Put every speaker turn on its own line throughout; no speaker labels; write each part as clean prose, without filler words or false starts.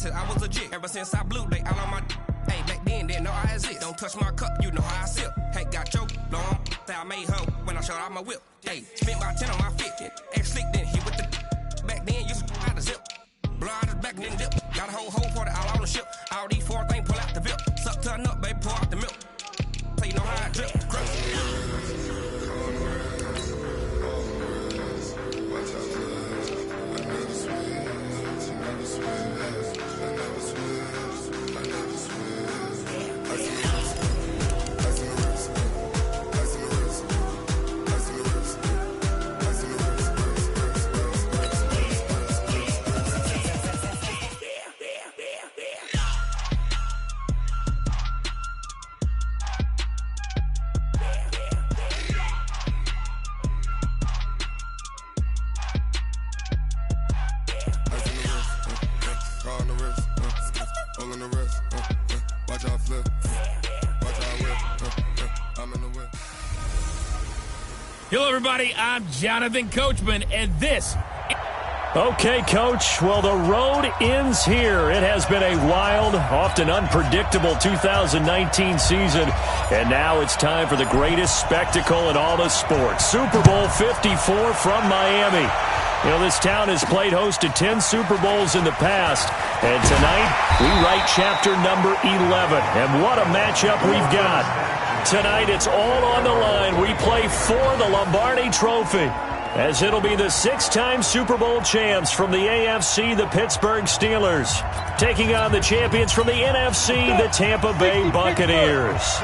said I was legit. Ever since I blew, they all on my hey, back then, didn't know I exist. Don't touch my cup, you know how I sip. Hey, got choked, long, say I made her when I showed out my whip. Hey, spent about 10 on my fit. Ex-slick, then hit with the back then, used to out the zip. Blow out his back and then dip. Got a whole 40 all on the ship. All these 4 things pull out the VIP. Suck to a nut, baby, pour out the milk. So you know how I drip.
Hello, everybody. I'm Jonathan Coachman, and this...
Okay, Coach. Well, the road ends here. It has been a wild, often unpredictable 2019 season, and now it's time for the greatest spectacle in all of sports. Super Bowl 54 from Miami. You know, this town has played host to 10 Super Bowls in the past, and tonight we write chapter number 11. And what a matchup we've got. Tonight it's all on the line. We play for the Lombardi Trophy, as it'll be the 6-time Super Bowl champs from the AFC, the Pittsburgh Steelers, taking on the champions from the NFC, the Tampa Bay Buccaneers.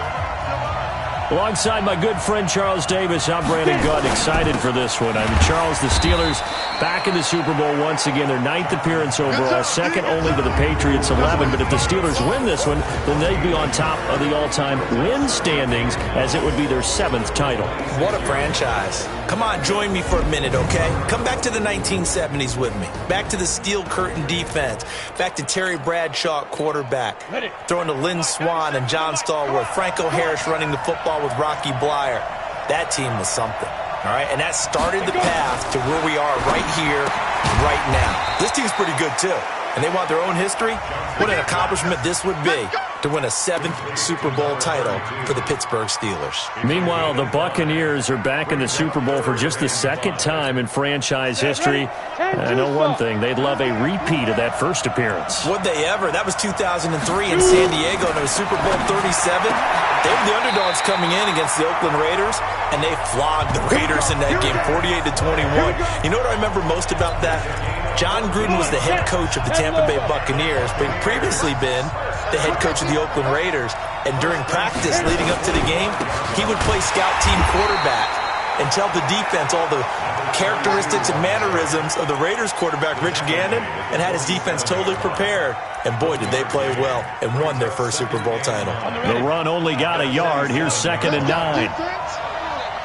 Alongside my good friend Charles Davis, I'm Brandon Gunn, excited for this one. Charles, the Steelers back in the Super Bowl once again, their 9th appearance overall, second only to the Patriots' 11. But if the Steelers win this one, then they'd be on top of the all-time win standings, as it would be their 7th title.
What a franchise. Come on, join me for a minute, okay? Come back to the 1970s with me. Back to the steel curtain defense. Back to Terry Bradshaw, quarterback. Throwing to Lynn Swann and John Stallworth. Franco Harris running the football with Rocky Bleier. That team was something, all right? And that started the path to where we are right here, right now. This team's pretty good, too. And they want their own history. What an accomplishment this would be to win a 7th Super Bowl title for the Pittsburgh Steelers.
Meanwhile, the Buccaneers are back in the Super Bowl for just the 2nd time in franchise history. I know one thing, they'd love a repeat of that first appearance.
Would they ever? That was 2003 in San Diego, and it was Super Bowl 37. They were the underdogs coming in against the Oakland Raiders, and they flogged the Raiders in that game, 48-21. You know what I remember most about that? John Gruden was the head coach of the Tampa Bay Buccaneers, but he'd previously been the head coach of the Oakland Raiders. And during practice leading up to the game, he would play scout team quarterback and tell the defense all the characteristics and mannerisms of the Raiders quarterback, Rich Gannon, and had his defense totally prepared. And boy, did they play well and won their first Super Bowl title.
The run only got a yard. Here's 2nd and 9.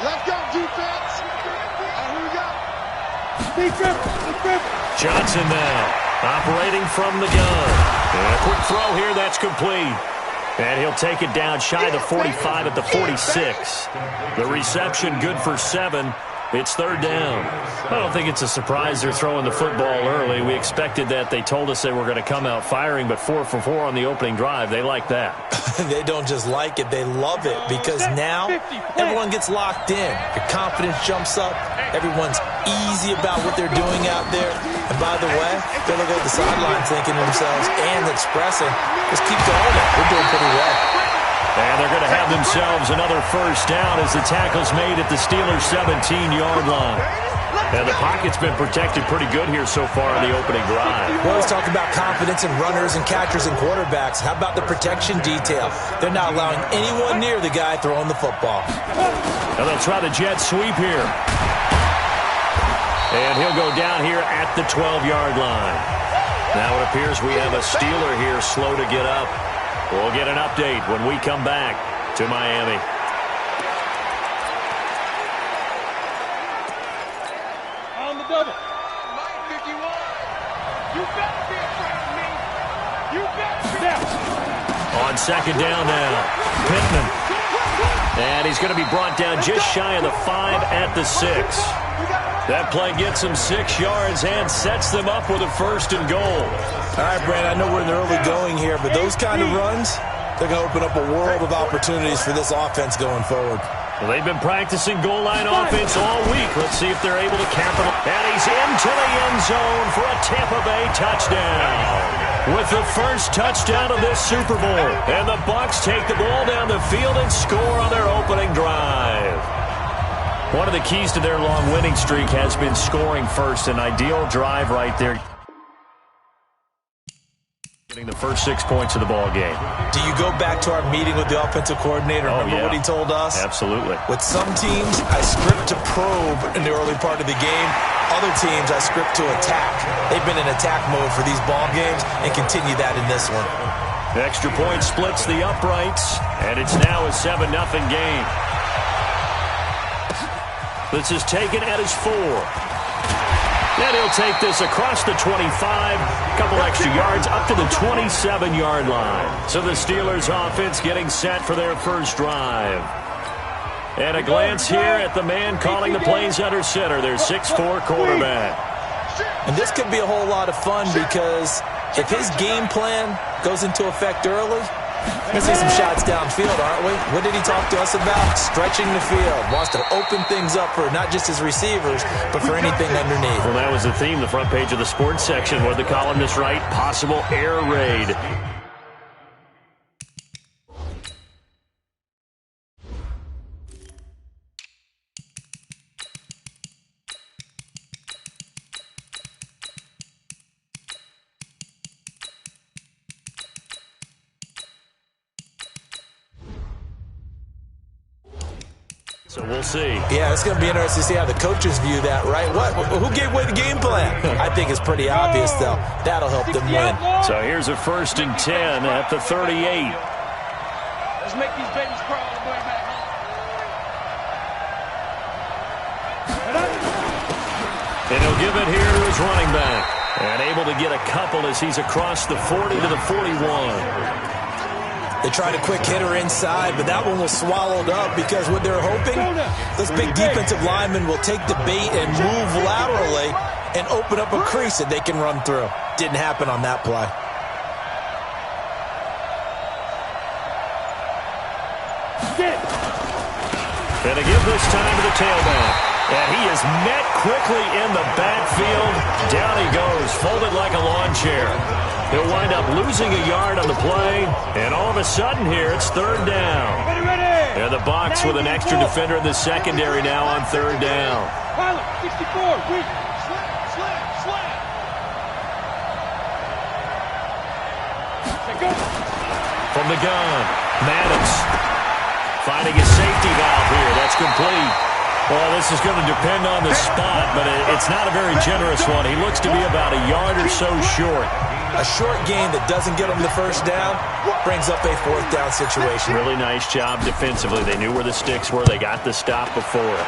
Let's go, defense. Here we go. Defense.
Johnson now, operating from the gun. And a quick throw here, that's complete. And he'll take it down shy of the 45 at the 46. The reception good for 7. It's 3rd down. I don't think it's a surprise they're throwing the football early. We expected that. They told us they were going to come out firing, but 4 for 4 on the opening drive. They like that.
They don't just like it, they love it, because now everyone gets locked in. Your confidence jumps up. Everyone's easy about what they're doing out there. And by the way, they're looking at the sideline thinking to themselves and expressing, just keep going. We're doing pretty well.
And they're going to have themselves another first down as the tackle's made at the Steelers' 17-yard line. And the pocket's been protected pretty good here so far in the opening drive.
We always talk about confidence in runners and catchers and quarterbacks. How about the protection detail? They're not allowing anyone near the guy throwing the football.
And they'll try the jet sweep here. And he'll go down here at the 12-yard line. Now it appears we have a Steeler here slow to get up. We'll get an update when we come back to Miami.
On the double. Line 51. You better be afraid of me. You better be.
On 2nd down now, Pittman. And he's going to be brought down just shy of the 5 at the 6. That play gets them 6 yards and sets them up with a 1st and goal.
All right, Brandon, I know we're in the early going here, but those kind of runs, they're going to open up a world of opportunities for this offense going forward.
Well, they've been practicing goal line offense all week. Let's see if they're able to capitalize. And he's into the end zone for a Tampa Bay touchdown. With the first touchdown of this Super Bowl. And the Bucs take the ball down the field and score on their opening drive. One of the keys to their long winning streak has been scoring first. An ideal drive right there. Getting the first 6 points of the ball game.
Do you go back to our meeting with the offensive coordinator? Remember what he told us?
Absolutely.
With some teams, I script to probe in the early part of the game. Other teams, I script to attack. They've been in attack mode for these ball games and continue that in this one.
The extra point splits the uprights, and it's now a 7-0 game. This is taken at his 4. And he'll take this across the 25, a couple extra yards up to the 27-yard line. So the Steelers offense getting set for their first drive. And a glance here at the man calling the plays under center, their 6'4" quarterback.
And this could be a whole lot of fun because if his game plan goes into effect early, we're going to see some shots downfield, aren't we? What did he talk to us about? Stretching the field. Wants to open things up for not just his receivers, but for anything underneath.
Well, that was the theme, the front page of the sports section, where the columnists write, possible air raid. So we'll see.
Yeah, it's going to be interesting to see how the coaches view that, right? Who gave away the game plan? I think it's pretty obvious, though. That'll help them win.
So here's a 1st and 10 at the 38.
Let's make these babies crawl all the way back home.
And he'll give it here to his running back. And able to get a couple as he's across the 40 to the 41.
They tried a quick hitter inside, but that one was swallowed up because what they're hoping, those big defensive linemen will take the bait and move laterally and open up a crease that they can run through. Didn't happen on that play.
And to give this time to the tailback. And he is met quickly in the backfield. Down he goes, folded like a lawn chair. He'll wind up losing a yard on the play. And all of a sudden here, it's 3rd down. And the Bucs with an extra defender in the secondary now on 3rd down.
64, weak. Slam.
From the gun, Maddox finding a safety valve here. That's complete. Well, this is going to depend on the spot, but it's not a very generous one. He looks to be about a yard or so short.
A short gain that doesn't get him the 1st down brings up a 4th down situation.
Really nice job defensively. They knew where the sticks were. They got the stop before.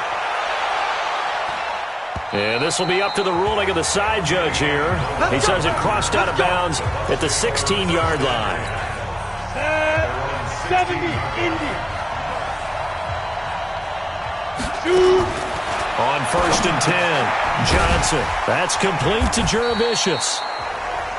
And this will be up to the ruling of the side judge here. He says it crossed out of bounds at the 16-yard line.
70, Indy.
On 1st and 10, Johnson. That's complete to Jurevicius.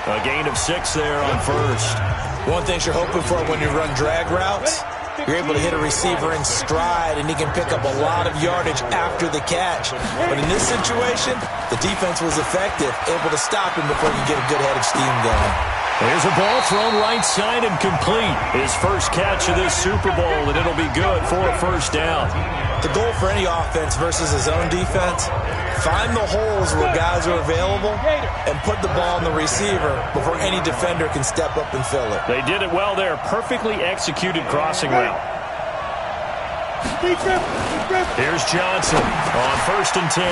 A gain of 6 there on 1st.
One thing you're hoping for when you run drag routes, you're able to hit a receiver in stride, and he can pick up a lot of yardage after the catch. But in this situation, the defense was effective, able to stop him before you get a good head of steam going.
There's a ball thrown right side and complete. His first catch of this Super Bowl, and it'll be good for a 1st down.
The goal for any offense versus his own defense, find the holes where guys are available and put the ball on the receiver before any defender can step up and fill it.
They did it well there. Perfectly executed crossing route. Here's Johnson on 1st and 10.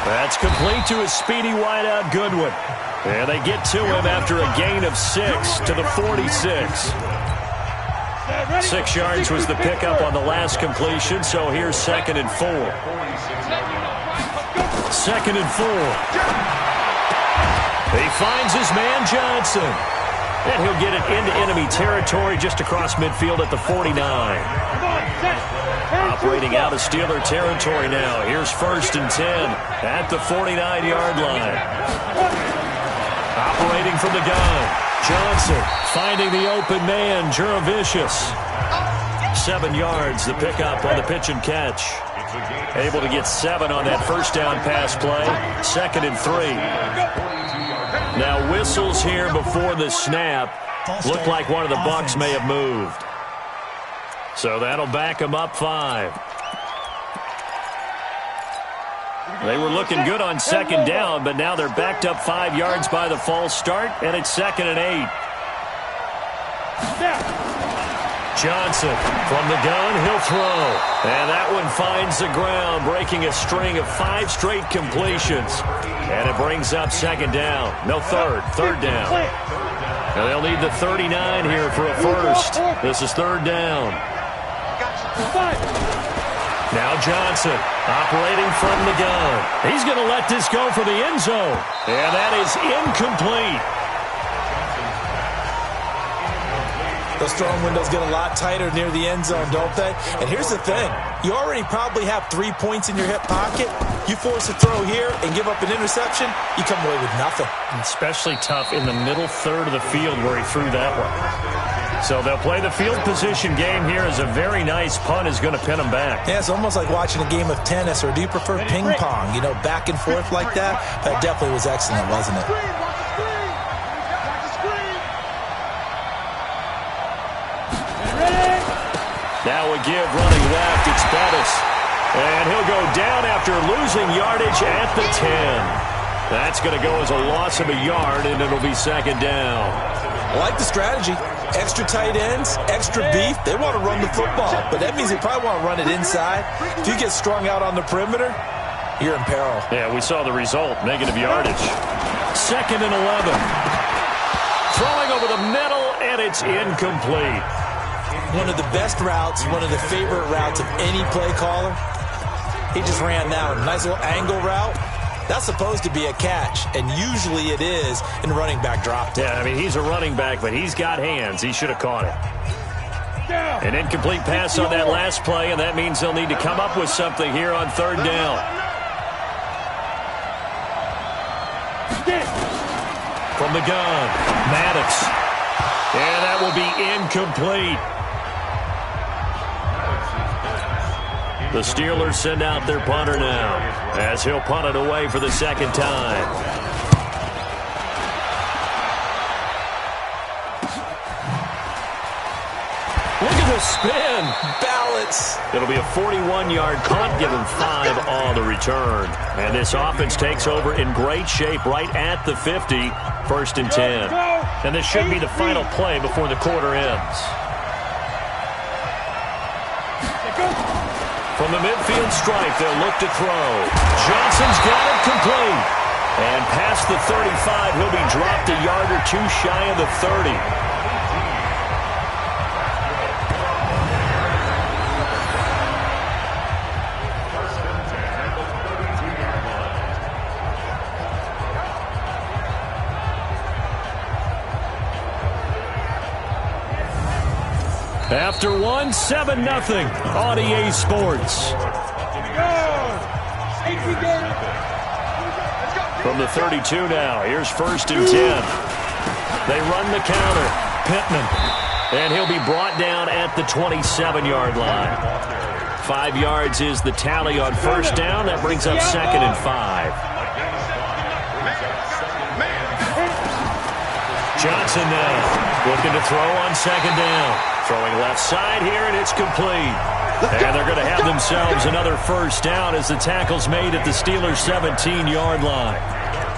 That's complete to his speedy wideout Goodwin. And they get to him after a gain of 6 to the 46. 6 yards was the pickup on the last completion, so here's 2nd and 4. 2nd and 4. He finds his man Johnson. And he'll get it into enemy territory just across midfield at the 49. Operating out of Steeler territory now. Here's 1st and 10 at the 49-yard line. Operating from the gun. Johnson finding the open man, Jurevicius. 7 yards, the pickup on the pitch and catch. Able to get 7 on that first down pass play. 2nd and 3. Now whistles here before the snap. Looked like one of the Bucs may have moved. So that'll back them up 5. They were looking good on 2nd down, but now they're backed up 5 yards by the false start, and it's 2nd and 8. Johnson from the gun, he'll throw. And that one finds the ground, breaking a string of 5 straight completions. And it brings up 2nd down. No, third down. And they'll need the 39 here for a first. This is 3rd down. Now Johnson operating from the gun. He's going to let this go for the end zone. And that is incomplete.
Those throwing windows get a lot tighter near the end zone, don't they? And here's the thing. You already probably have 3 points in your hip pocket. You force a throw here and give up an interception, you come away with nothing.
Especially tough in the middle third of the field where he threw that one. So they'll play the field position game here as a very nice punt is going to pin them back.
Yeah, it's almost like watching a game of tennis, or do you prefer ping pong? You know, back and forth like that? That definitely was excellent, wasn't it?
Now a give running left. It's Bettis. And he'll go down after losing yardage at the 10. That's going to go as a loss of a yard, and it'll be 2nd down.
I like the strategy. Extra tight ends, extra beef. They want to run the football, but that means they probably want to run it inside. If you get strung out on the perimeter, you're in peril.
Yeah, we saw the result. Negative yardage. 2nd and 11. Throwing over the middle, and it's incomplete.
One of the best routes, one of the favorite routes of any play caller. He just ran that one. Nice little angle route. That's supposed to be a catch, and usually it is, and the running back dropped it.
Yeah, I mean, he's a running back, but he's got hands. He should have caught it. An incomplete pass on that last play, and that means they'll need to come up with something here on 3rd down. From the gun, Maddox. And that will be incomplete. The Steelers send out their punter now, as he'll punt it away for the 2nd time. Look at the spin.
Balance.
It'll be a 41-yard punt, give him 5 on the return. And this offense takes over in great shape right at the 50, 1st and 10. And this should be the final play before the quarter ends. From the midfield stripe, they'll look to throw. Johnson's got it complete. And past the 35, he'll be dropped a yard or 2 shy of the 30. After 7-0 on EA Sports. From the 32 now, here's 1st and 10. They run the counter. Pittman. And he'll be brought down at the 27-yard line. 5 yards is the tally on 1st down. That brings up 2nd and 5. Johnson now looking to throw on 2nd down. Throwing left side here, and it's complete. And they're going to have themselves another 1st down as the tackle's made at the Steelers' 17-yard line.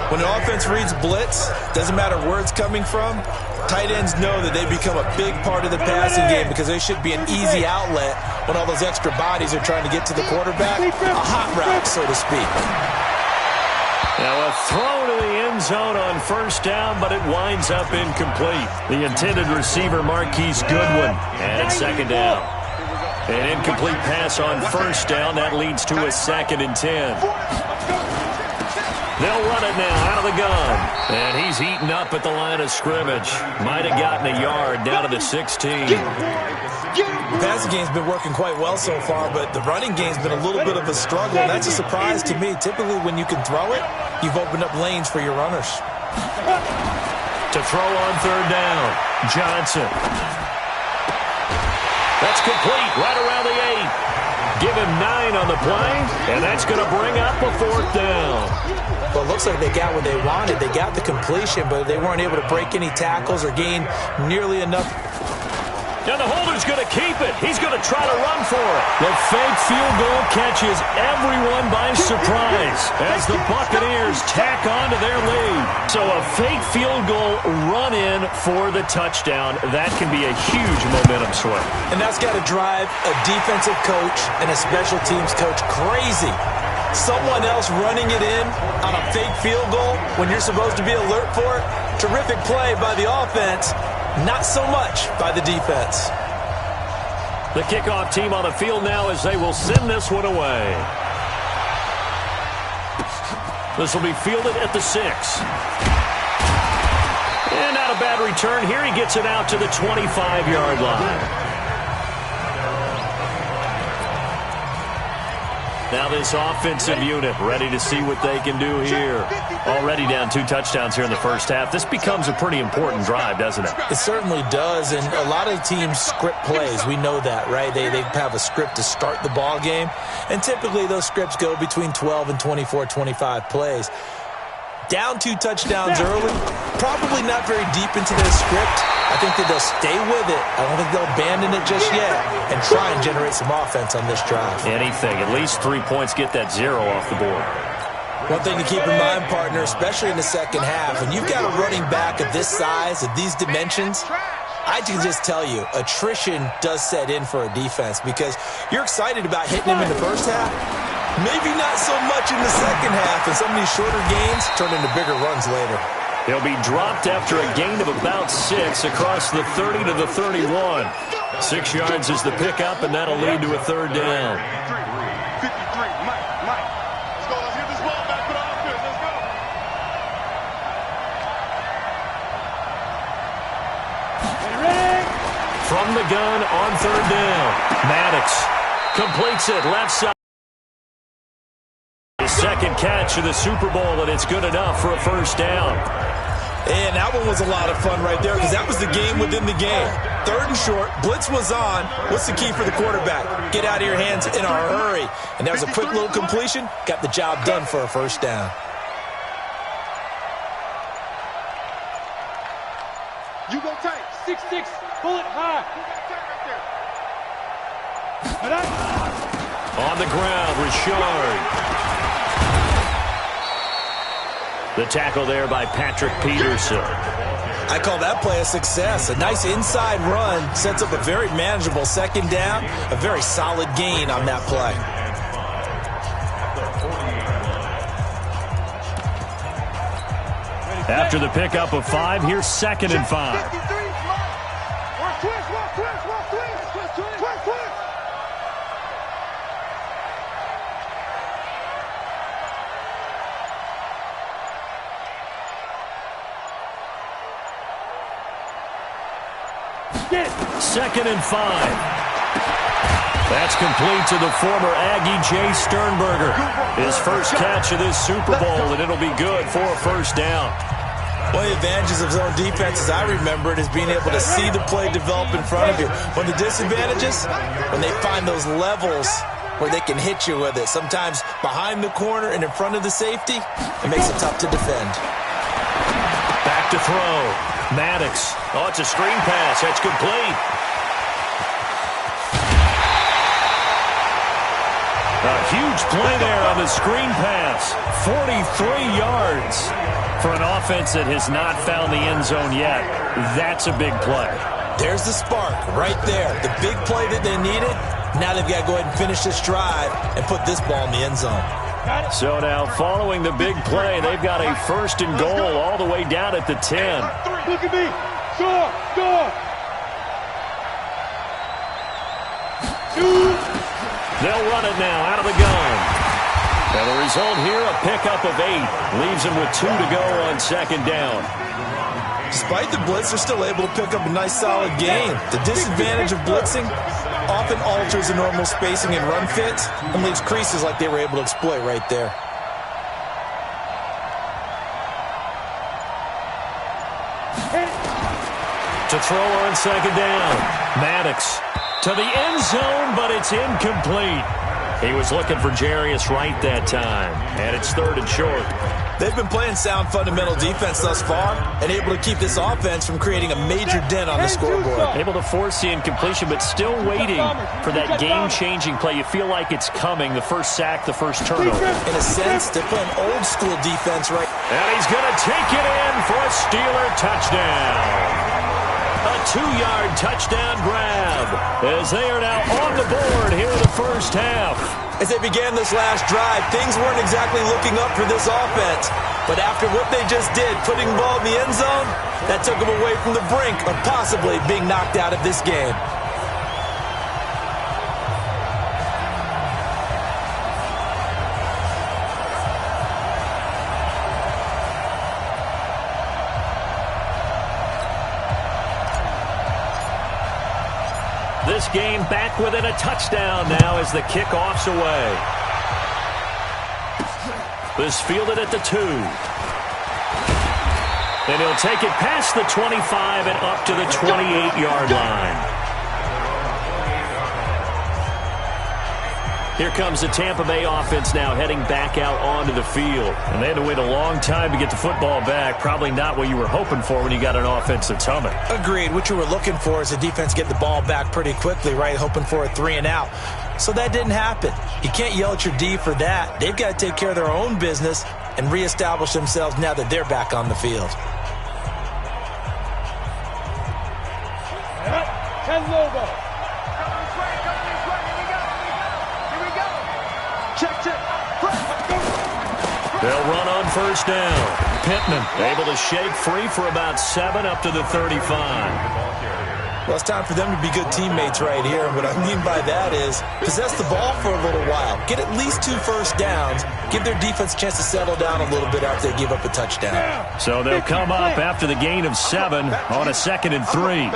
When an offense reads blitz, doesn't matter where it's coming from, tight ends know that they become a big part of the passing game because they should be an easy outlet when all those extra bodies are trying to get to the quarterback. A hot route, so to speak.
Now a throw to the end zone on 1st down, but it winds up incomplete. The intended receiver, Marquise Goodwin, and it's 2nd down. An incomplete pass on 1st down. That leads to a 2nd and 10. They'll run it now out of the gun. And he's eaten up at the line of scrimmage. Might have gotten a yard down to the 16.
The passing game's been working quite well so far, but the running game's been a little bit of a struggle, and that's a surprise to me. Typically, when you can throw it, you've opened up lanes for your runners.
To throw on third down, Johnson. That's complete right around the 8. Give him 9 on the play, and that's going to bring up a fourth down.
Well, it looks like they got what they wanted. They got the completion, but they weren't able to break any tackles or gain nearly enough.
And the holder's going to keep it. He's going to try to run for it. The fake field goal catches everyone by surprise as the Buccaneers tack on to their lead. So a fake field goal run in for the touchdown. That can be a huge momentum swing.
And that's got to drive a defensive coach and a special teams coach crazy. Someone else running it in on a fake field goal when you're supposed to be alert for it. Terrific play by the offense. Not so much by the defense.
The kickoff team on the field now as they will send this one away. This will be fielded at the 6. And not a bad return here. He gets it out to the 25-yard line. Now this offensive unit ready to see what they can do here. Already down 2 touchdowns here in the first half. This becomes a pretty important drive, doesn't it?
It certainly does, and a lot of teams script plays. We know that, right? They have a script to start the ball game, and typically those scripts go between 12 and 24, 25 plays. Down 2 touchdowns early, probably not very deep into their script. I think that they'll stay with it. I don't think they'll abandon it just yet and try and generate some offense on this drive.
Anything. At least 3 points, get that 0 off the board.
One thing to keep in mind, partner, especially in the second half, when you've got a running back of this size, of these dimensions, I can just tell you, attrition does set in for a defense because you're excited about hitting him in the first half. Maybe not so much in the second half, and some of these shorter gains turn into bigger runs later.
He'll be dropped after a gain of about 6 across the 30 to the 31. 6 yards is the pickup, and that'll lead to a third down.
53, Mike. Let's go. Let's get this ball back for the offense. Let's go.
From the gun on third down, Maddox completes it left side. His second catch of the Super Bowl, and it's good enough for a first down.
And that one was a lot of fun right there because that was the game within the game. 3rd and short, blitz was on. What's the key for the quarterback? Get out of your hands in a hurry. And that was a quick little completion. Got the job done for a first down.
You go tight. 6'6", bullet high.
On the ground, Richard. The tackle there by Patrick Peterson.
I call that play a success. A nice inside run sets up a very manageable second down. A very solid gain on that play.
After the pickup of 5, here's 2nd and 5. Second and 5. That's complete to the former Aggie Jay Sternberger. His first catch of this Super Bowl, and it'll be good for a first down.
One of the advantages of zone defense, as I remember it, is being able to see the play develop in front of you. One of the disadvantages, when they find those levels where they can hit you with it. Sometimes behind the corner and in front of the safety, it makes it tough to defend.
Back to throw. Maddox. Oh, it's a screen pass. That's complete. A huge play there on the screen pass. 43 yards for an offense that has not found the end zone yet. That's a big play.
There's the spark right there. The big play that they needed. Now they've got to go ahead and finish this drive and put this ball in the end zone.
So now following the big play, they've got a 1st and goal all the way down at the 10.
Look at me. Score.
They'll run it now out of the gun. And the result here, a pickup of 8. Leaves them with 2 to go on 2nd down.
Despite the blitz, they're still able to pick up a nice solid gain. The disadvantage of blitzing often alters the normal spacing and run fits and leaves creases like they were able to exploit right there.
To throw on second down. Maddox to the end zone, but it's incomplete. He was looking for Jarius Wright that time, and it's 3rd and short.
They've been playing sound fundamental defense thus far and able to keep this offense from creating a major dent on the scoreboard.
Able to force the incompletion, but still waiting for that game-changing play. You feel like it's coming, the first sack, the first turnover.
In a sense, they're playing old-school defense right.
And he's going to take it in for a Steeler touchdown. A 2-yard touchdown grab as they are now on the board here in the first half.
As they began this last drive, things weren't exactly looking up for this offense. But after what they just did, putting the ball in the end zone, that took them away from the brink of possibly being knocked out of this game.
This game back within a touchdown now as the kickoff's away. This fielded at the 2. And he'll take it past the 25 and up to the 28-yard line. Here comes the Tampa Bay offense now heading back out onto the field. And they had to wait a long time to get the football back. Probably not what you were hoping for when you got an offense that's humming.
Agreed. What you were looking for is the defense get the ball back pretty quickly, right? Hoping for a 3 and out. So that didn't happen. You can't yell at your D for that. They've got to take care of their own business and reestablish themselves now that they're back on the field.
10 Lobo.
They'll run on first down. Pittman able to shake free for about 7 up to the 35.
Well, it's time for them to be good teammates right here. And what I mean by that is possess the ball for a little while. Get at least 2 first downs. Give their defense a chance to settle down a little bit after they give up a touchdown.
So they'll come up after the gain of 7 on a 2nd and 3.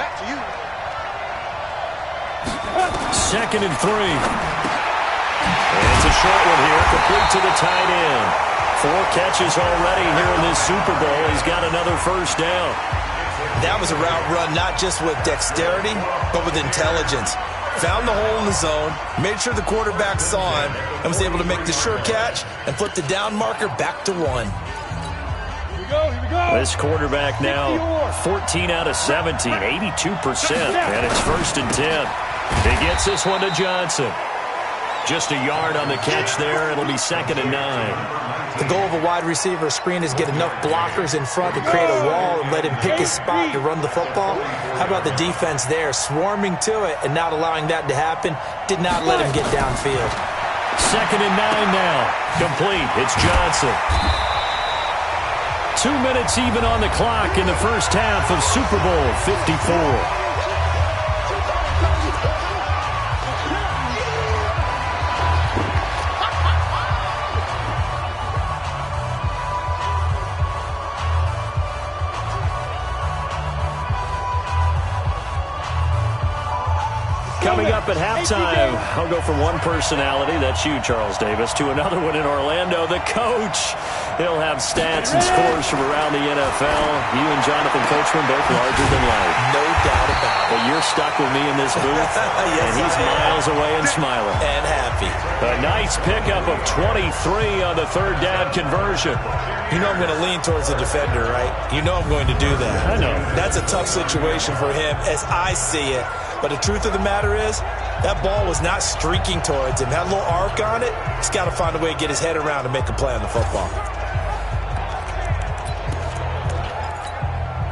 2nd and 3. And it's a short one here, complete to the tight end. 4 catches already here in this Super Bowl. He's got another first down.
That was a route run not just with dexterity, but with intelligence. Found the hole in the zone, made sure the quarterback saw him, and was able to make the sure catch and flip the down marker back to 1.
Here we go.
This quarterback now 14 out of 17, 82%, and it's 1st and 10. He gets this one to Johnson. Just a yard on the catch there. It'll be 2nd and 9.
The goal of a wide receiver screen is get enough blockers in front to create a wall and let him pick his spot to run the football. How about the defense there, swarming to it and not allowing that to happen? Did not let him get downfield.
2nd and 9 now. Complete. It's Johnson. 2 minutes even on the clock in the first half of Super Bowl 54. Coming up at halftime, I'll go from one personality, that's you, Charles Davis, to another one in Orlando, the coach. He'll have stats and scores from around the NFL. You and Jonathan Coachman both larger than life.
No doubt about it.
But you're stuck with me in this booth,
yes,
and he's miles away and smiling.
And happy.
A nice pickup of 23 on the 3rd down conversion.
You know I'm going to lean towards the defender, right? You know I'm going to do that.
I know.
That's a tough situation for him as I see it. But the truth of the matter is, that ball was not streaking towards him. Had a little arc on it. He's got to find a way to get his head around and make a play on the football.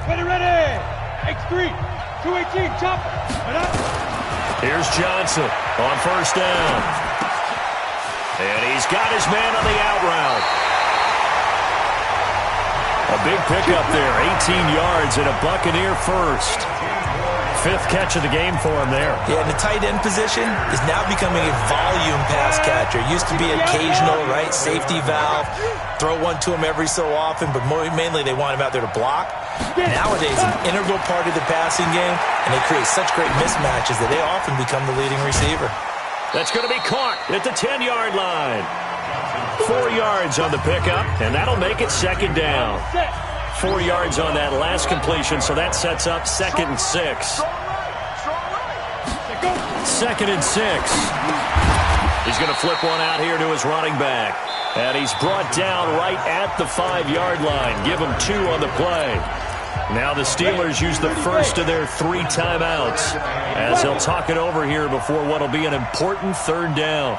Ready. X3. 218. Chop.
Here's Johnson on first down. And he's got his man on the out route. A big pickup there. 18 yards and a Buccaneer first. Fifth catch of the game for him there.
Yeah, and the tight end position is now becoming a volume pass catcher. It used to be occasional, right? Safety valve. Throw one to him every so often, but mainly they want him out there to block. Nowadays, an integral part of the passing game, and they create such great mismatches that they often become the leading receiver.
That's going to be caught at the 10-yard line. 4 yards on the pickup, and that'll make it second down. 4 yards on that last completion, so that sets up 2nd and 6. 2nd and 6. He's going to flip one out here to his running back. And he's brought down right at the 5-yard line. Give him 2 on the play. Now the Steelers use the first of their 3 timeouts as they'll talk it over here before what will be an important 3rd down.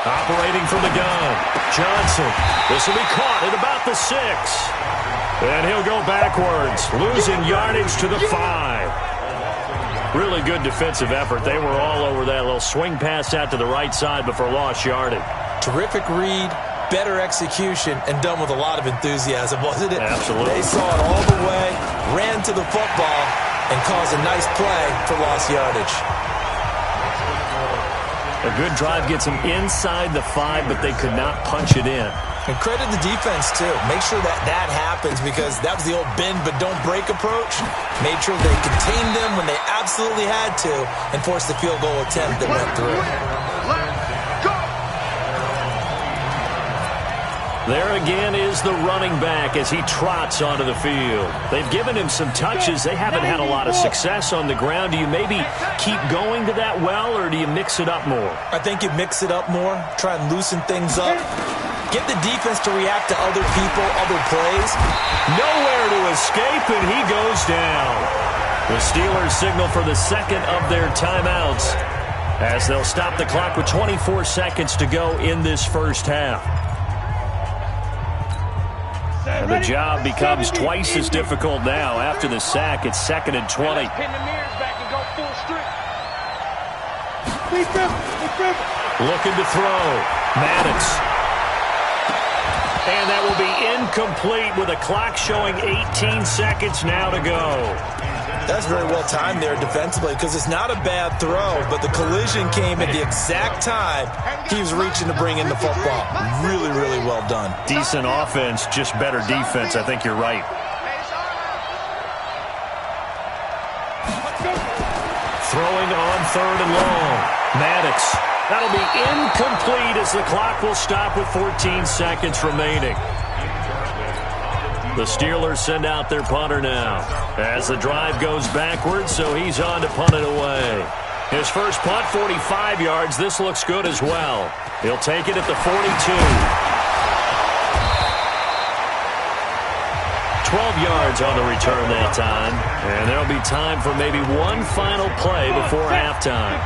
Operating from the gun, Johnson. This will be caught at about the 6. And he'll go backwards, losing yardage to the 5. Really good defensive effort. They were all over that little swing pass out to the right side before lost yardage.
Terrific read, better execution, and done with a lot of enthusiasm, wasn't it?
Absolutely.
They saw it all the way, ran to the football, and caused a nice play for lost yardage.
A good drive gets them inside the 5, but they could not punch it in.
And credit the defense, too. Make sure that happens because that was the old bend but don't break approach. Made sure they contained them when they absolutely had to and forced the field goal attempt that went through.
There again is the running back as he trots onto the field. They've given him some touches. They haven't had a lot of success on the ground. Do you maybe keep going to that well, or do you mix it up more?
I think you mix it up more, try and loosen things up. Get the defense to react to other people, other plays.
Nowhere to escape, and he goes down. The Steelers signal for the 2nd of their timeouts as they'll stop the clock with 24 seconds to go in this first half. And the job becomes twice as difficult now. After the sack, it's 2nd and 20. Looking to throw. Maddox. And that will be incomplete with a clock showing 18 seconds now to go.
That's very well timed there defensively because it's not a bad throw, but the collision came at the exact time he was reaching to bring in the football. Really, really well done.
Decent offense, just better defense. I think you're right. Throwing on 3rd and long. Maddox. That'll be incomplete as the clock will stop with 14 seconds remaining. The Steelers send out their punter now as the drive goes backwards, so he's on to punt it away. His first punt, 45 yards. This looks good as well. He'll take it at the 42. 12 yards on the return that time. And there'll be time for maybe one final play before halftime.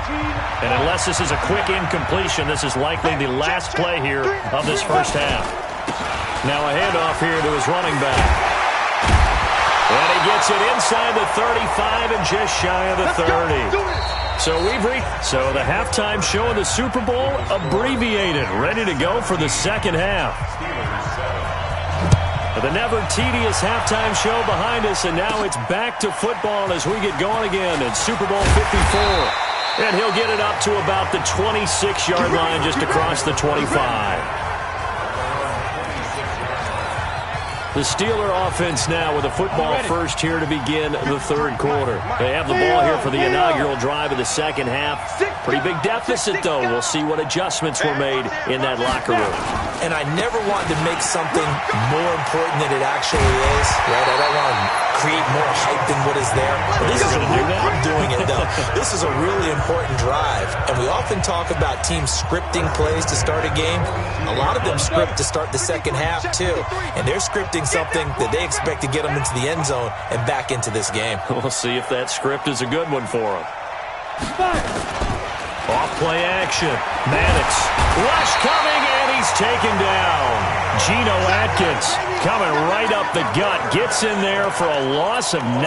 And unless this is a quick incompletion, this is likely the last play here of this first half. Now a handoff here to his running back. And he gets it inside the 35 and just shy of the 30. So So the halftime show of the Super Bowl abbreviated, ready to go for the second half. The never tedious halftime show behind us, and now it's back to football as we get going again in Super Bowl 54. And he'll get it up to about the 26-yard line just across the 25. The Steeler offense now with a football first here to begin the third quarter. They have the ball here for the inaugural drive of the second half. Pretty big deficit, though. We'll see what adjustments were made in that locker room.
And I never want to make something more important than it actually is, right? I don't want to create more hype than what is there. This is I'm doing it, though. This is a really important drive. And we often talk about teams scripting plays to start a game. A lot of them script to start the second half, too. And they're scripting something that they expect to get them into the end zone and back into this game.
We'll see if that script is a good one for them. Off play action. Maddox. Rush coming, and he's taken down. Geno Atkins coming right up the gut. Gets in there for a loss of 9.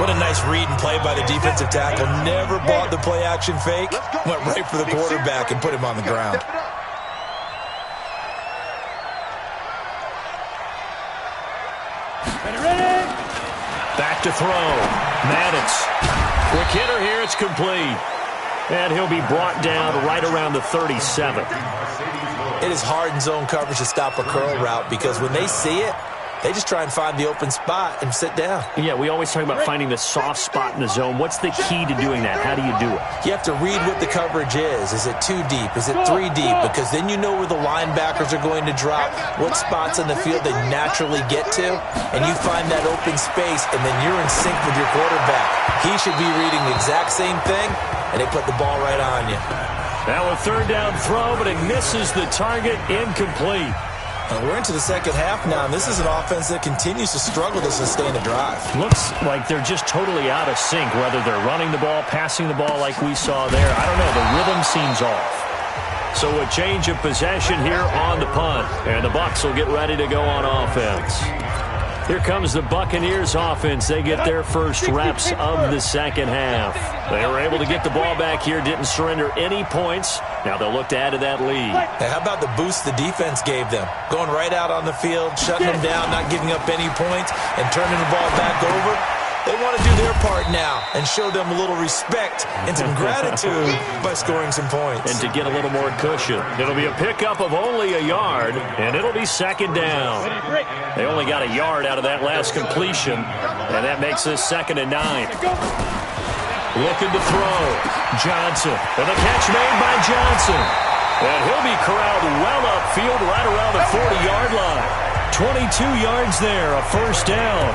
What a nice read and play by the defensive tackle. Never bought the play action fake. Went right for the quarterback and put him on the ground.
Back Back to throw. Maddox. Quick hitter here. It's complete. And he'll be brought down right around the 37.
It is hard in zone coverage to stop a curl route because when they see it, they just try and find the open spot and sit down.
Yeah, we always talk about finding the soft spot in the zone. What's the key to doing that? How do you do it?
You have to read what the coverage is. Is it 2 deep? Is it 3 deep? Because then you know where the linebackers are going to drop, what spots on the field they naturally get to, and you find that open space, and then you're in sync with your quarterback. He should be reading the exact same thing, and they put the ball right on you.
Now a third down throw, but it misses the target. Incomplete.
We're into the second half now, and this is an offense that continues to struggle to sustain a drive.
Looks like they're just totally out of sync, whether they're running the ball, passing the ball like we saw there. I don't know. The rhythm seems off. So a change of possession here on the punt, and the Bucs will get ready to go on offense. Here comes the Buccaneers offense. They get their first reps of the second half. They were able to get the ball back here, didn't surrender any points. Now they'll look to add to that lead.
Hey, how about the boost the defense gave them? Going right out on the field, shutting them down, not giving up any points, and turning the ball back over. They want to do their part now and show them a little respect and some gratitude by scoring some points.
And to get a little more cushion. It'll be a pickup of only a yard, and it'll be second down. They only got a yard out of that last completion, and that makes this 2nd and 9. Looking to throw. Johnson. And the catch made by Johnson. And he'll be corralled well upfield right around the 40-yard line. 22 yards there, a first down.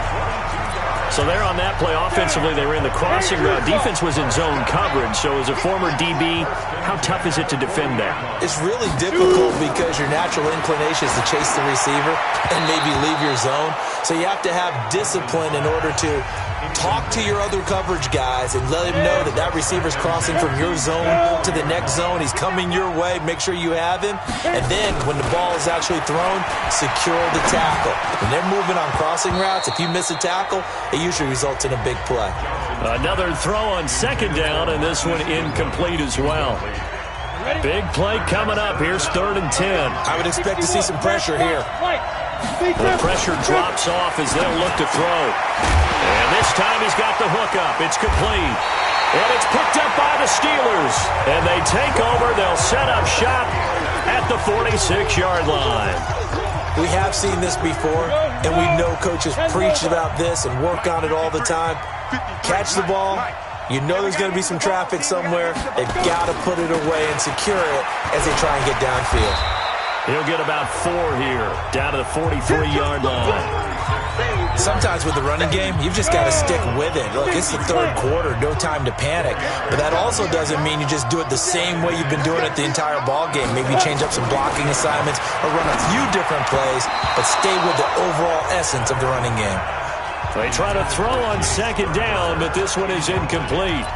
So there on that play, offensively, they ran the crossing route. Defense was in zone coverage, so as a former DB, how tough is it to defend that?
It's really difficult because your natural inclination is to chase the receiver and maybe leave your zone. So you have to have discipline in order to talk to your other coverage guys and let him know that that receiver's crossing from your zone to the next zone. He's coming your way. Make sure you have him. And then when the ball is actually thrown, secure the tackle. When they're moving on crossing routes, if you miss a tackle, it usually results in a big play.
Another throw on second down, and this one incomplete as well. Big play coming up. Here's 3rd and 10.
I would expect to see some pressure here.
The pressure drops off as they'll look to throw. And this time he's got the hook up. It's complete. And it's picked up by the Steelers. And they take over. They'll set up shop at the 46-yard line.
We have seen this before, and we know coaches preach about this and work on it all the time. Catch the ball. You know there's going to be some traffic somewhere. They've got to put it away and secure it as they try and get downfield.
He'll get about 4 here, down to the 43-yard line.
Sometimes with the running game, you've just got to stick with it. Look, it's the 3rd quarter, no time to panic. But that also doesn't mean you just do it the same way you've been doing it the entire ball game. Maybe change up some blocking assignments or run a few different plays, but stay with the overall essence of the running game.
They try to throw on second down, but this one is incomplete.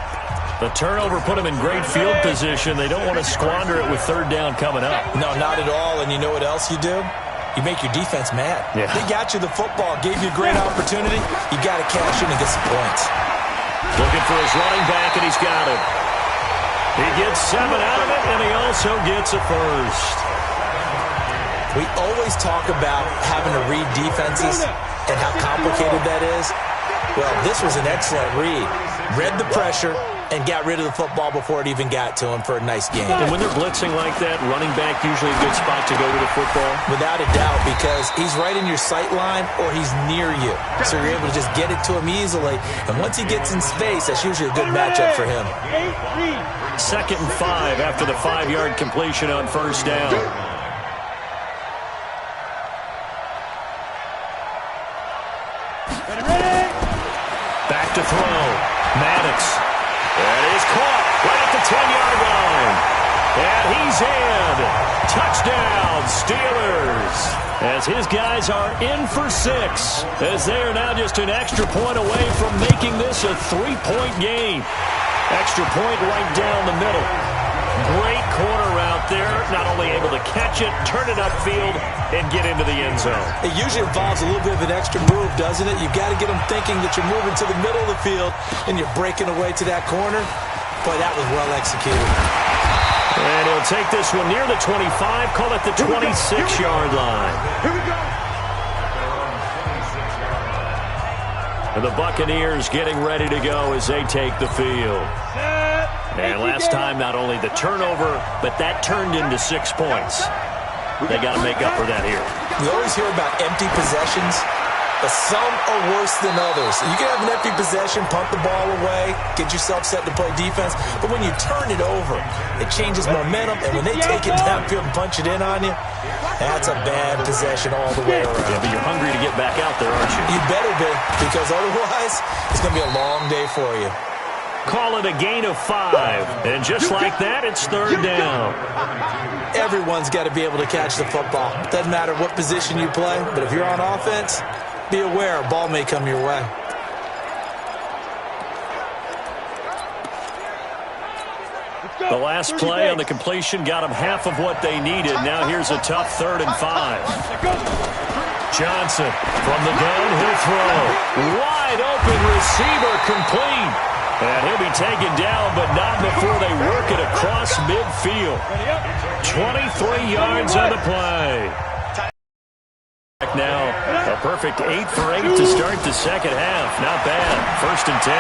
The turnover put them in great field position. They don't want to squander it with 3rd down coming up.
No, not at all. And you know what else you do? You make your defense mad.
Yeah.
They got you the football, gave you a great opportunity. You got to cash in and get some points.
Looking for his running back, and he's got it. He gets 7 out of it, and he also gets a first.
We always talk about having to read defenses and how complicated that is. Well, this was an excellent read. Read the pressure and got rid of the football before it even got to him for a nice game.
And when they're blitzing like that, running back usually a good spot to go to the football?
Without a doubt, because he's right in your sight line or he's near you. So you're able to just get it to him easily. And once he gets in space, that's usually a good matchup for him.
2nd and 5 after the 5-yard completion on first down. Back to throw. Maddox. And he's caught right at the 10-yard line. And he's in. Touchdown, Steelers. As his guys are in for 6. As they are now just an extra point away from making this a 3-point game. Extra point right down the middle. Great corner route there. Not only able to catch it, turn it upfield, and get into the end zone.
It usually involves a little bit of an extra move, doesn't it? You've got to get them thinking that you're moving to the middle of the field and you're breaking away to that corner. Boy, that was well executed.
And he'll take this one near the 25, call it the 26-yard line.
Here we go.
And the Buccaneers getting ready to go as they take the field. And last time, not only the turnover, but that turned into 6 points. They got to make up for that here.
We always hear about empty possessions, but some are worse than others. You can have an empty possession, punt the ball away, get yourself set to play defense, but when you turn it over, it changes momentum, and when they take it downfield and punch it in on you, that's a bad possession all the way around.
Yeah, but you're hungry to get back out there, aren't you?
You better be, because otherwise, it's going to be a long day for you.
Call it a gain of 5. And just like that, it's third down.
Everyone's got to be able to catch the football. Doesn't matter what position you play, but if you're on offense, be aware a ball may come your way.
The last play on the completion got them half of what they needed. Now here's a tough 3rd and 5. Johnson from the gun, he'll throw. Wide open receiver, complete. And he'll be taken down, but not before they work it across midfield. 23 yards on the play. Now, a perfect 8 for 8 to start the second half. Not bad. 1st and 10.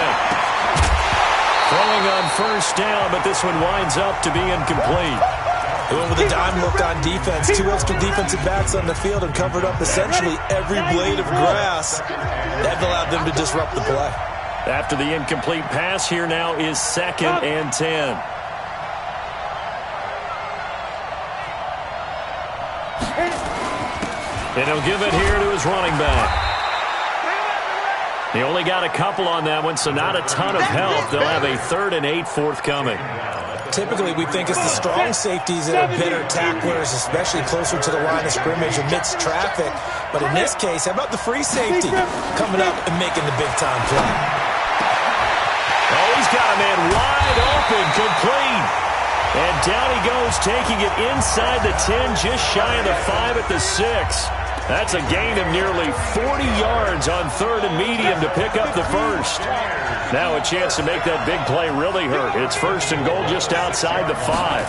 Throwing on first down, but this one winds up to be incomplete.
Going with a dime look on defense. 2 extra defensive backs on the field and covered up essentially every blade of grass. That allowed them to disrupt the play.
After the incomplete pass, here now is 2nd and 10. And he'll give it here to his running back. He only got a couple on that one, so not a ton of help. They'll have a 3rd and 8 forthcoming.
Typically, we think it's the strong safeties that are better tacklers, especially closer to the line of scrimmage amidst traffic. But in this case, how about the free safety coming up and making the big-time play?
Oh, he's got a man wide open, complete. And down he goes, taking it inside the 10, just shy of the 5 at the 6. That's a gain of nearly 40 yards on 3rd and medium to pick up the first. Now a chance to make that big play really hurt. It's 1st and goal just outside the 5.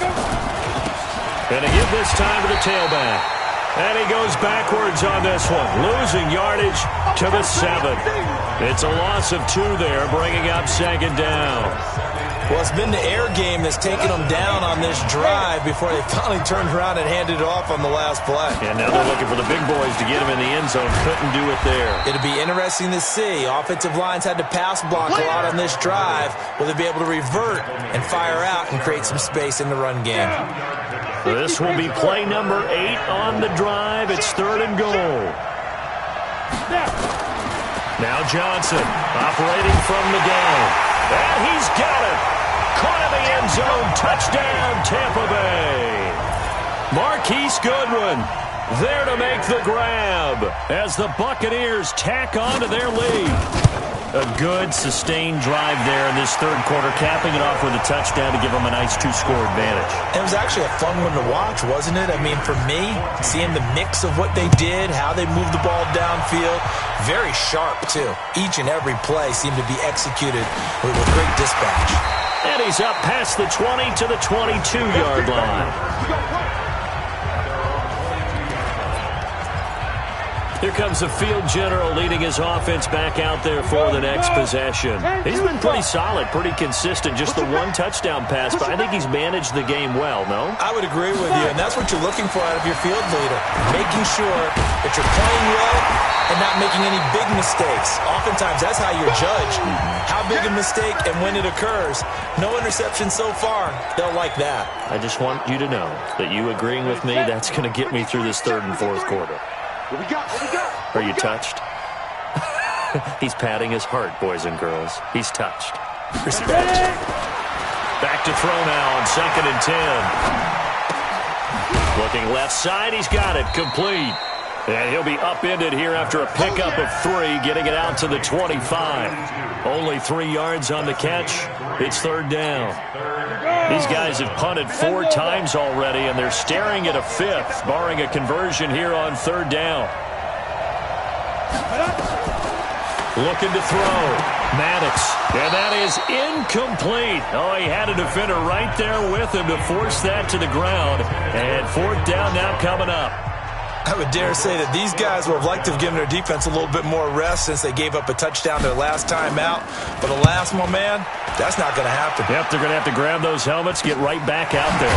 And to give this time to the tailback. And he goes backwards on this one, losing yardage to the 7. It's a loss of 2 there, bringing up 2nd down.
Well, it's been the air game that's taken them down on this drive before they finally turned around and handed it off on the last play.
And now they're looking for the big boys to get him in the end zone. Couldn't do it there.
It'll be interesting to see. Offensive lines had to pass block a lot on this drive. Will they be able to revert and fire out and create some space in the run game?
This will be play number 8 on the drive. It's 3rd and goal. Now Johnson operating from the gun. And he's got it. Caught in the end zone. Touchdown, Tampa Bay. Marquise Goodwin there to make the grab as the Buccaneers tack on to their lead. A good, sustained drive there in this 3rd quarter, capping it off with a touchdown to give them a nice 2-score advantage.
It was actually a fun one to watch, wasn't it? I mean, for me, seeing the mix of what they did, how they moved the ball downfield, very sharp, too. Each and every play seemed to be executed with great dispatch.
And he's up past the 20 to the 22-yard line. Here comes the field general leading his offense back out there for the next possession. He's been pretty solid, pretty consistent. Just the 1 touchdown pass, but I think he's managed the game well, no?
I would agree with you, and that's what you're looking for out of your field leader. Making sure that you're playing well and not making any big mistakes. Oftentimes, that's how you're judged. How big a mistake and when it occurs. No interception so far. They'll like that.
I just want you to know that you agreeing with me, that's going to get me through this 3rd and 4th quarter.
What we got?
Are you touched? He's patting his heart, boys and girls. He's touched.
Respect.
Back to throw now on 2nd and 10. Looking left side, he's got it, complete. And he'll be upended here after a pickup of 3, getting it out to the 25. Only 3 yards on the catch. It's 3rd down. These guys have punted 4 times already, and they're staring at a 5th, barring a conversion here on 3rd down. Looking to throw. Maddox. And that is incomplete. Oh, he had a defender right there with him to force that to the ground. And 4th down now coming up.
I would dare say that these guys would have liked to have given their defense a little bit more rest since they gave up a touchdown their last time out. But alas, my man, that's not going to happen.
Yep, they're going to have to grab those helmets, get right back out there.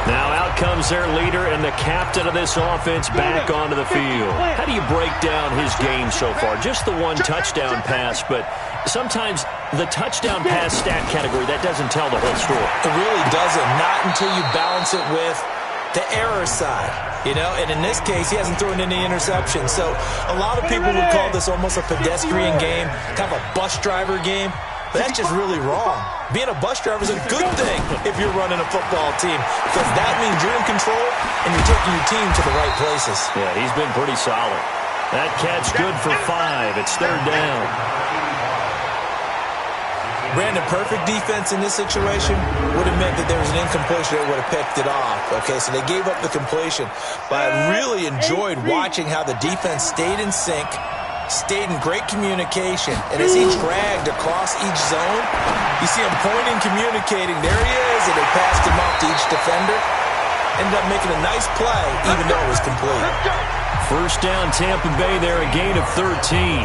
Now out comes their leader and the captain of this offense back onto the field. How do you break down his game so far? Just the one touchdown pass, but sometimes the touchdown pass stat category, that doesn't tell the whole story.
It really doesn't, not until you balance it with the error side. You know, and in this case, he hasn't thrown any interceptions. So a lot of people would call this almost a pedestrian game, kind of a bus driver game. But that's just really wrong. Being a bus driver is a good thing if you're running a football team, because that means you're in control and you're taking your team to the right places.
Yeah, he's been pretty solid. That catch good for 5. It's 3rd down.
Brandon, perfect defense in this situation would have meant that there was an incompletion that would have picked it off. Okay, so they gave up the completion. But I really enjoyed watching how the defense stayed in sync, stayed in great communication, and as he dragged across each zone, you see him pointing, communicating. There he is, and they passed him off to each defender. Ended up making a nice play, even though it was complete.
1st down, Tampa Bay there, a gain of 13.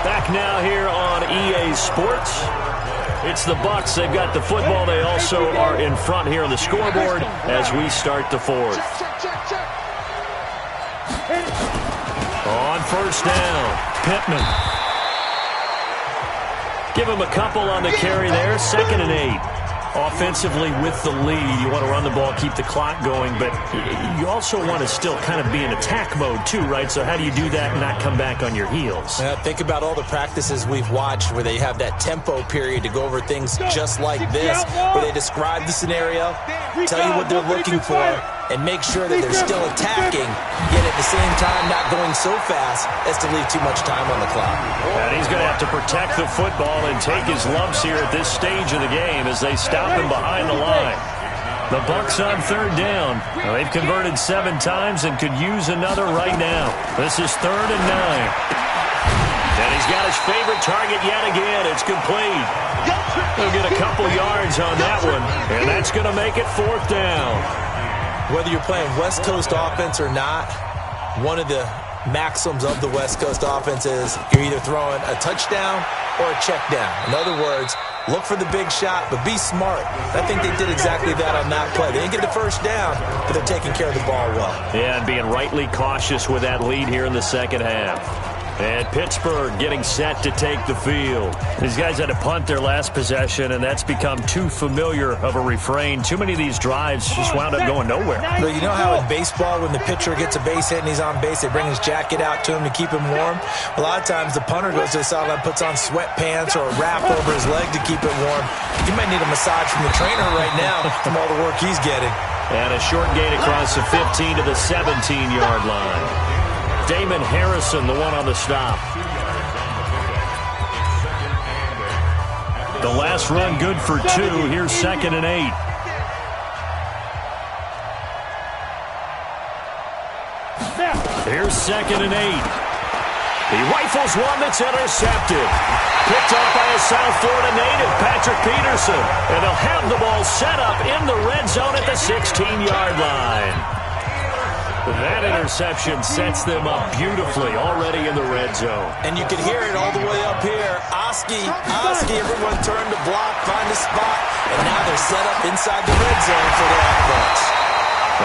Back now here on EA Sports. It's the Bucs. They've got the football. They also are in front here on the scoreboard as we start the 4th. On 1st down, Pittman. Give him a couple on the carry there. 2nd and 8. Offensively with the lead, you want to run the ball, keep the clock going, but you also want to still kind of be in attack mode too, right? So how do you do that and not come back on your heels?
Think about all the practices we've watched where they have that tempo period to go over things just like this, where they describe the scenario, tell you what they're looking for, and make sure that they're still attacking, yet at the same time not going so fast as to leave too much time on the clock.
And he's going to have to protect the football and take his lumps here at this stage of the game as they stop him behind the line. The Bucs on 3rd down. Well, they've converted 7 times and could use another right now. This is 3rd and 9. And he's got his favorite target yet again. It's complete. He'll get a couple yards on that one, and that's going to make it 4th down.
Whether you're playing West Coast offense or not, one of the maxims of the West Coast offense is you're either throwing a touchdown or a check down. In other words, look for the big shot, but be smart. I think they did exactly that on that play. They didn't get the 1st down, but they're taking care of the ball well.
Yeah, and being rightly cautious with that lead here in the 2nd half. And Pittsburgh getting set to take the field. These guys had to punt their last possession, and that's become too familiar of a refrain. Too many of these drives just wound up going nowhere.
But you know how in baseball, when the pitcher gets a base hit and he's on base, they bring his jacket out to him to keep him warm? A lot of times the punter goes to the sideline, puts on sweatpants or a wrap over his leg to keep it warm. You might need a massage from the trainer right now from all the work he's getting.
And a short gain across the 15 to the 17-yard line. Damon Harrison, the one on the stop. The last run good for 2. Here's 2nd and 8. Here's 2nd and 8. He rifles one that's intercepted. Picked up by a South Florida native, Patrick Peterson. And they'll have the ball set up in the red zone at the 16-yard line. That interception sets them up beautifully already in the red zone.
And you can hear it all the way up here. Oski, everyone turned to block, find a spot, and now they're set up inside the red zone for the offense.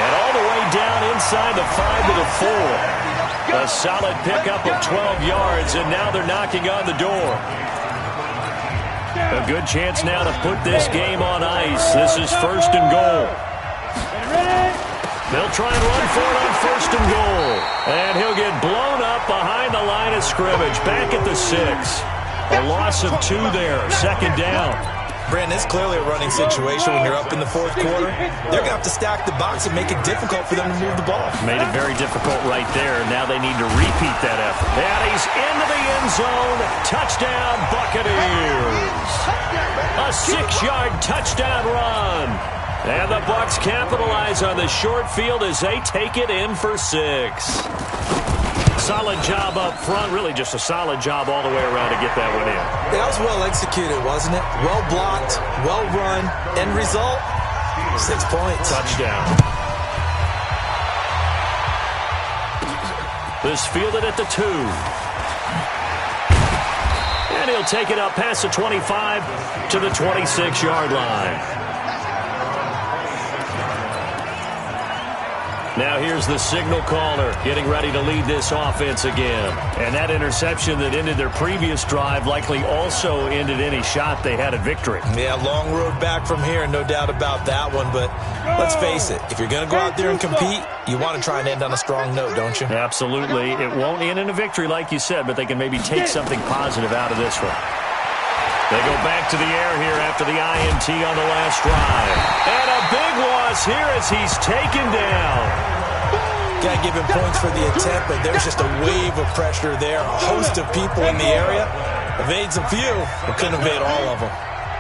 And all the way down inside the 5 to the 4. A solid pickup of 12 yards, and now they're knocking on the door. A good chance now to put this game on ice. This is 1st and goal. They'll try and run for it on 1st and goal. And he'll get blown up behind the line of scrimmage. Back at the 6. A loss of 2 there. 2nd down.
Brandon, it's clearly a running situation when you're up in the 4th quarter. They're going to have to stack the box and make it difficult for them to move the ball.
Made it very difficult right there. Now they need to repeat that effort. And he's into the end zone. Touchdown, Buccaneers. A 6-yard touchdown run. And the Bucs capitalize on the short field as they take it in for 6. Solid job up front. Really just a solid job all the way around to get that one in.
That was well executed, wasn't it? Well blocked, well run. End result, 6 points.
Touchdown. This fielded at the 2. And he'll take it up past the 25 to the 26-yard line. Now here's the signal caller getting ready to lead this offense again. And that interception that ended their previous drive likely also ended any shot they had at victory.
Yeah, long road back from here, no doubt about that one. But let's face it, if you're going to go out there and compete, you want to try and end on a strong note, don't you?
Absolutely. It won't end in a victory like you said, but they can maybe take something positive out of this one. They go back to the air here after the INT on the last drive. And a big loss here as he's taken down.
Got to give him points for the attempt, but there's just a wave of pressure there. A host of people in the area. Evades a few, but couldn't evade all of them.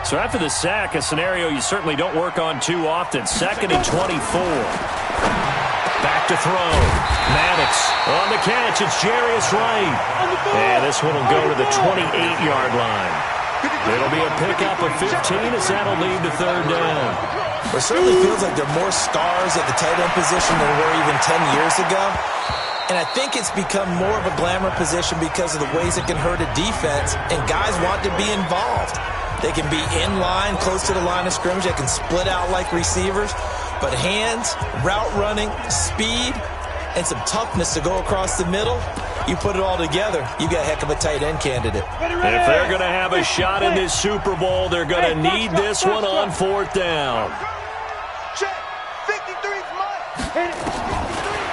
So after the sack, a scenario you certainly don't work on too often. 2nd and 24. Back to throw. Maddox on the catch. It's Jarius Wright. And this one will go to the 28-yard line. It'll be a pickup of 15 as that'll lead to 3rd down.
It certainly feels like there are more stars at the tight end position than there were even 10 years ago. And I think it's become more of a glamour position because of the ways it can hurt a defense, and guys want to be involved. They can be in line, close to the line of scrimmage. They can split out like receivers. But hands, route running, speed, and some toughness to go across the middle, you put it all together, you got a heck of a tight end candidate.
If they're going to have a shot in this Super Bowl, they're going to need this one on 4th down.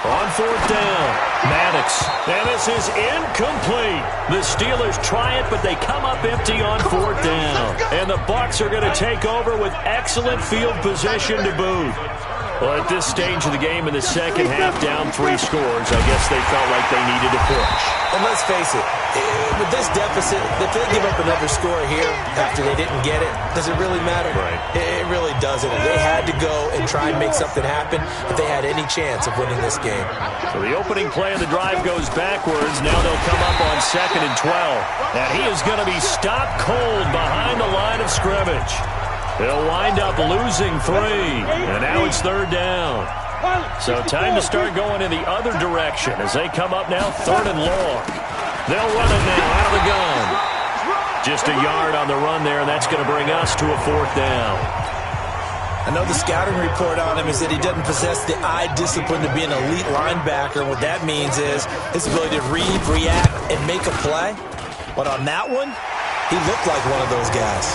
On 4th down, Maddox. And this is incomplete. The Steelers try it, but they come up empty on 4th down. And the Bucs are going to take over with excellent field position to boot. Well, at this stage of the game in the second half, down 3 scores, I guess they felt like they needed to push.
And let's face it, with this deficit, if they give up another score here after they didn't get it, does it really matter?
Right.
It really doesn't. They had to go and try and make something happen if they had any chance of winning this game.
So the opening play of the drive goes backwards. Now they'll come up on 2nd and 12. And he is going to be stopped cold behind the line of scrimmage. They'll wind up losing 3, and now it's 3rd down. So time to start going in the other direction as they come up now 3rd and long. They'll run it now out of the gun. Just a yard on the run there, and that's going to bring us to a 4th down.
I know the scouting report on him is that he doesn't possess the eye discipline to be an elite linebacker. What that means is his ability to read, react, and make a play. But on that one, he looked like one of those guys.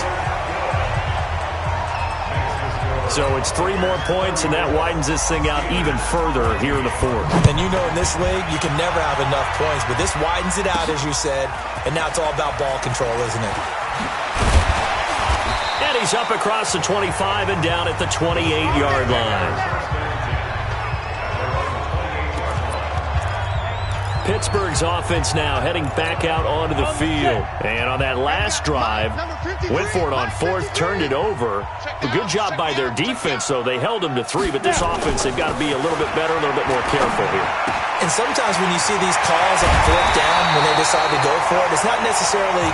So it's 3 more points, and that widens this thing out even further here in the 4th.
And you know in this league, you can never have enough points, but this widens it out, as you said, and now it's all about ball control, isn't it?
And he's up across the 25 and down at the 28-yard line. Pittsburgh's offense now heading back out onto the field. And on that last drive, went for it on 4th, turned it over. A good job by their defense, though. They held them to 3, but this offense, they've got to be a little bit better, a little bit more careful here.
And sometimes when you see these calls on 4th down, when they decide to go for it, it's not necessarily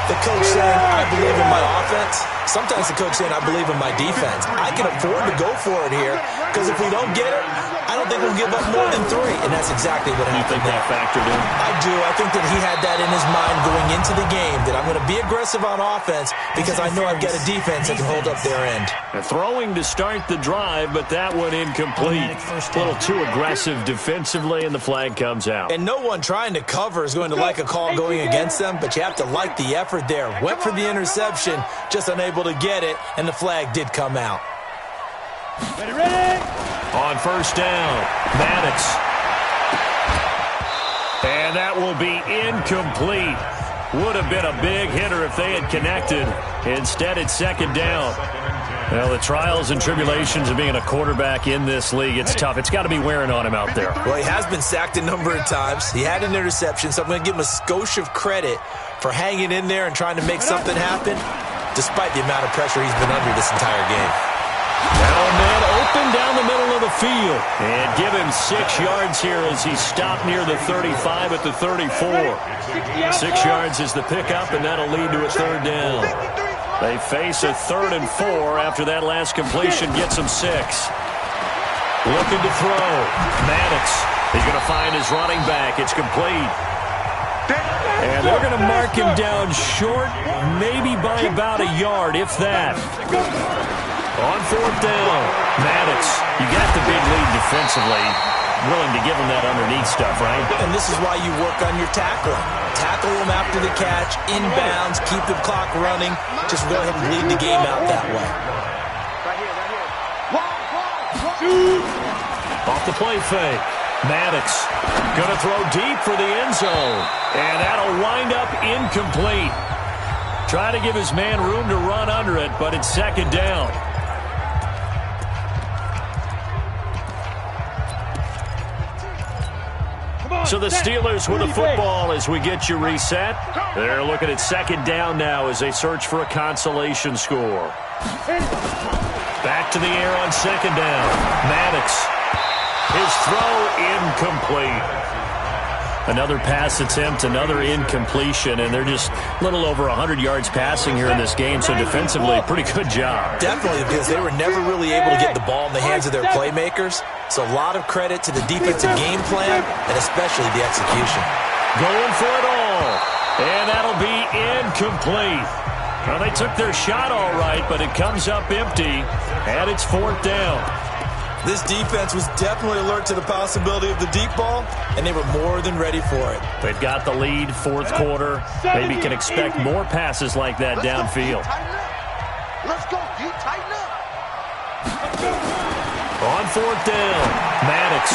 the coach saying, I believe in my offense. Sometimes the coach saying, I believe in my defense. I can afford to go for it here, because if we don't get it, I don't think we'll give up more than 3. And that's exactly what happened.
You think that factored in?
I do. I think that he had that in his mind going into the game, that I'm going to be aggressive on offense because I know I've got a defense that can hold up their end.
Throwing to start the drive, but that one incomplete. A little too aggressive defensively, and the flag comes out.
And no one trying to cover is going to like a call going against them, but you have to like the effort there. Went for the interception, just unable to get it, and the flag did come out.
Ready?
On 1st down, Maddox. And that will be incomplete. Would have been a big hitter if they had connected. Instead, it's 2nd down. Well, the trials and tribulations of being a quarterback in this league, it's tough. It's got to be wearing on him out there.
Well, he has been sacked a number of times. He had an interception, so I'm going to give him a skosh of credit for hanging in there and trying to make something happen, despite the amount of pressure he's been under this entire game.
Now a man open down the middle of the field. And give him 6 yards here as he stopped near the 35 at the 34. 6 yards is the pickup, and that'll lead to a third down. They face a 3rd and 4 after that last completion gets them 6. Looking to throw. Maddox. He's going to find his running back. It's complete. And they're going to mark him down short, maybe by about a yard, if that. On 4th down, Maddox. You got the big lead defensively. Willing to give him that underneath stuff, right?
And this is why you work on your tackling. Tackle them after the catch, inbounds, keep the clock running. Just go ahead and lead the game out that way.
Off the play fake. Maddox going to throw deep for the end zone. And that'll wind up incomplete. Try to give his man room to run under it, but it's 2nd down. So the Steelers with the football as we get you reset. They're looking at 2nd down now as they search for a consolation score. Back to the air on 2nd down. Maddox. His throw incomplete. Another pass attempt, another incompletion, and they're just a little over 100 yards passing here in this game, so defensively, pretty good job.
Definitely, because they were never really able to get the ball in the hands of their playmakers, so a lot of credit to the defensive game plan, and especially the execution.
Going for it all, and that'll be incomplete. Well, they took their shot all right, but it comes up empty, and it's 4th down.
This defense was definitely alert to the possibility of the deep ball, and they were more than ready for it.
They've got the lead, 4th quarter. Maybe can expect more passes like that downfield.
Let's go, D. Tighten up.
On 4th down, Maddox.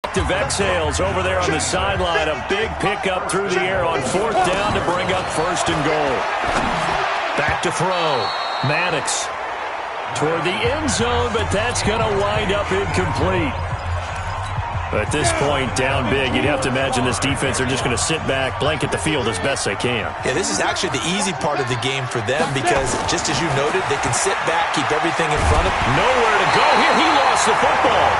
Active exhales over there on the sideline. A big pickup through the air on 4th down to bring up 1st and goal. Back to throw. Maddox toward the end zone, but that's going to wind up incomplete. At this point, down big, you'd have to imagine this defense are just going to sit back, blanket the field as best they can.
Yeah, this is actually the easy part of the game for them because, just as you noted, they can sit back, keep everything in front of them.
Nowhere to go here. He lost the football.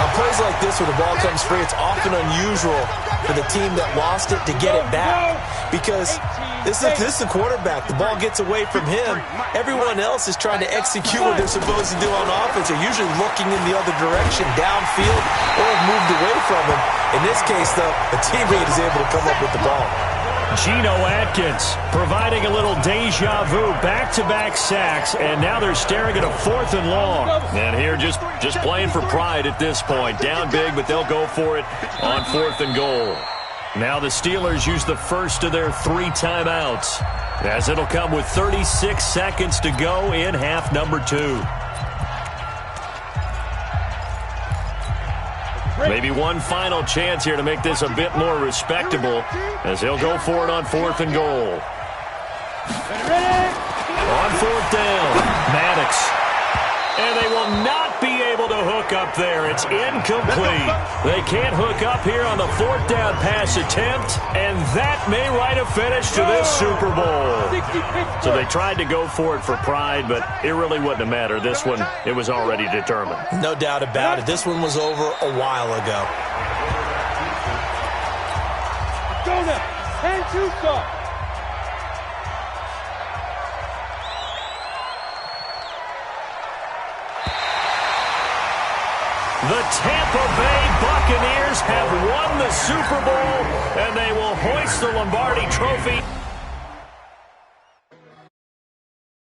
On plays like this where the ball comes free, it's often unusual for the team that lost it to get it back because this is the quarterback. The ball gets away from him. Everyone else is trying to execute what they're supposed to do on offense. They're usually looking in the other direction, downfield, or have moved away from him. In this case, though, a teammate is able to come up with the ball.
Geno Atkins providing a little deja vu, back-to-back sacks, and now they're staring at a 4th and long. And here just playing for pride at this point. Down big, but they'll go for it on 4th and goal. Now the Steelers use the first of their 3 timeouts, as it'll come with 36 seconds to go in half number 2. Maybe one final chance here to make this a bit more respectable as he'll go for it on 4th and goal. On 4th down, Maddox. And they will not be able to hook up there. It's incomplete. They can't hook up here on the 4th down pass attempt, and that may write a finish to this Super Bowl. So they tried to go for it for pride, but it really wouldn't have mattered. This one, it was already determined.
No doubt about it. This one was over a while ago.
Go now. And 2 stop.
The Tampa Bay Buccaneers have won the Super Bowl, and they will hoist the Lombardi Trophy.